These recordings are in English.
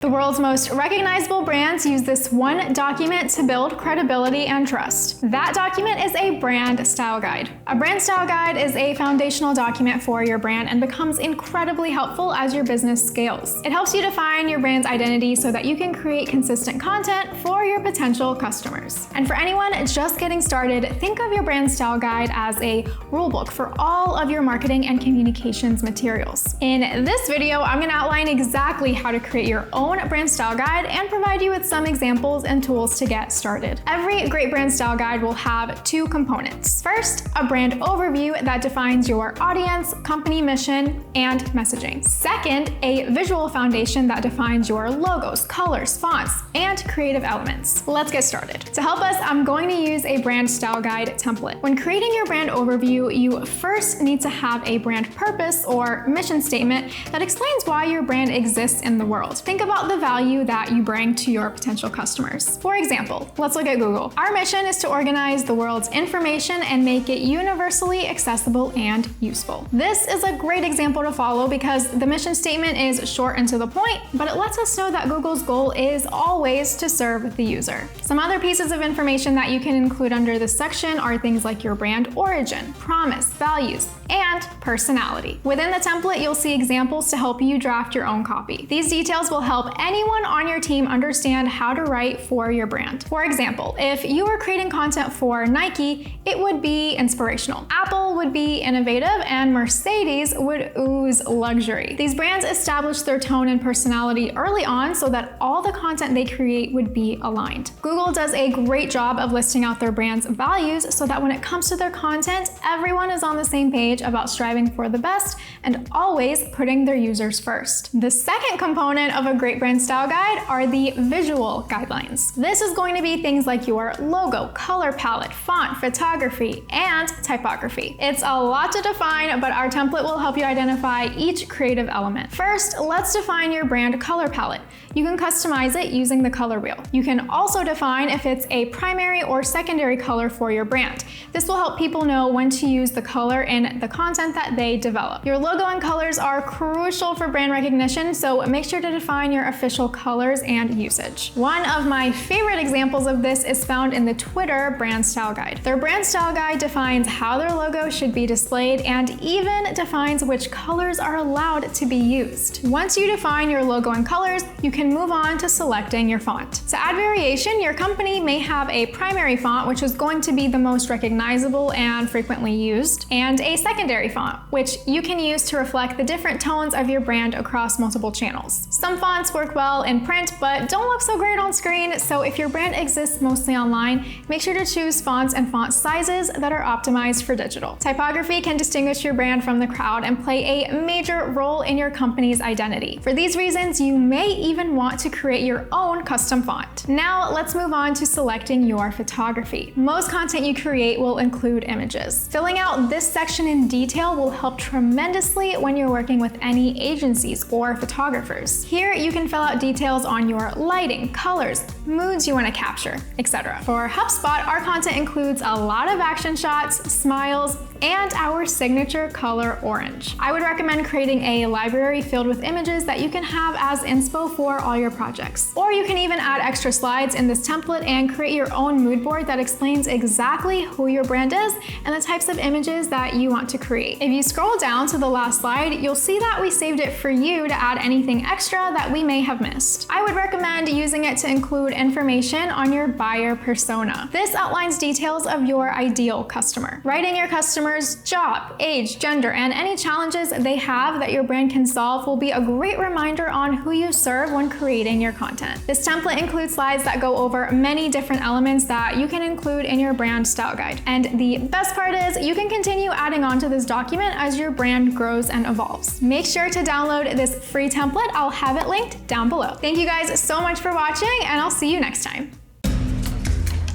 The world's most recognizable brands use this one document to build credibility and trust. That document is a brand style guide. A brand style guide is a foundational document for your brand and becomes incredibly helpful as your business scales. It helps you define your brand's identity so that you can create consistent content for your potential customers. And for anyone just getting started, think of your brand style guide as a rulebook for all of your marketing and communications materials. In this video, I'm going to outline exactly how to create your own brand style guide and provide you with some examples and tools to get started. Every great brand style guide will have two components. First, a brand overview that defines your audience, company mission, and messaging. Second, a visual foundation that defines your logos, colors, fonts, and creative elements. Let's get started. To help us, I'm going to use a brand style guide template. When creating your brand overview, you first need to have a brand purpose or mission statement that explains why your brand exists in the world. Think about the value that you bring to your potential customers. For example, let's look at Google. Our mission is to organize the world's information and make it universally accessible and useful. This is a great example to follow because the mission statement is short and to the point, but it lets us know that Google's goal is always to serve the user. Some other pieces of information that you can include under this section are things like your brand origin, promise, values, and personality. Within the template, you'll see examples to help you draft your own copy. These details will help anyone on your team understand how to write for your brand. For example, if you were creating content for Nike, it would be inspirational. Apple would be innovative, and Mercedes would ooze luxury. These brands establish their tone and personality early on so that all the content they create would be aligned. Google does a great job of listing out their brand's values so that when it comes to their content, everyone is on the same page about striving for the best and always putting their users first. The second component of a great brand style guide are the visual guidelines. This is going to be things like your logo, color palette, font, photography, and typography. It's a lot to define, but our template will help you identify each creative element. First, let's define your brand color palette. You can customize it using the color wheel. You can also define if it's a primary or secondary color for your brand. This will help people know when to use the color in the content that they develop. Your logo and colors are crucial for brand recognition, so make sure to define your official colors and usage. One of my favorite examples of this is found in the Twitter brand style guide. Their brand style guide defines how their logo should be displayed and even defines which colors are allowed to be used. Once you define your logo and colors, you can move on to selecting your font. To add variation, your company may have a primary font, which is going to be the most recognizable and frequently used, and a secondary font, which you can use to reflect the different tones of your brand across multiple channels. Some fonts work well in print, but don't look so great on screen, so if your brand exists mostly online, make sure to choose fonts and font sizes that are optimized for digital. Typography can distinguish your brand from the crowd and play a major role in your company's identity. For these reasons, you may even want to create your own custom font. Now, let's move on to selecting your photography. Most content you create will include images. Filling out this section in detail will help tremendously when you're working with any agencies or photographers. Here, you can fill out details on your lighting, colors, moods you want to capture, etc. For HubSpot, our content includes a lot of action shots, smiles, and our signature color orange. I would recommend creating a library filled with images that you can have as inspo for all your projects. Or you can even add extra slides in this template and create your own mood board that explains exactly who your brand is and the types of images that you want to create. If you scroll down to the last slide, you'll see that we saved it for you to add anything extra that we may have missed. I would recommend using it to include information on your buyer persona. This outlines details of your ideal customer. Writing your customer's job, age, gender, and any challenges they have that your brand can solve will be a great reminder on who you serve when creating your content. This template includes slides that go over many different elements that you can include in your brand style guide. And the best part is you can continue adding on to this document as your brand grows and evolves. Make sure to download this free template. I'll have it linked down below. Thank you guys so much for watching, and I'll see you next time.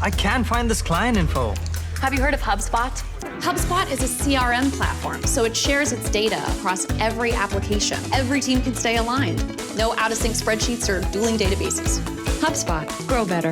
I can't find this client info. Have you heard of HubSpot? HubSpot is a CRM platform, so it shares its data across every application. Every team can stay aligned. No out-of-sync spreadsheets or dueling databases. HubSpot. Grow better.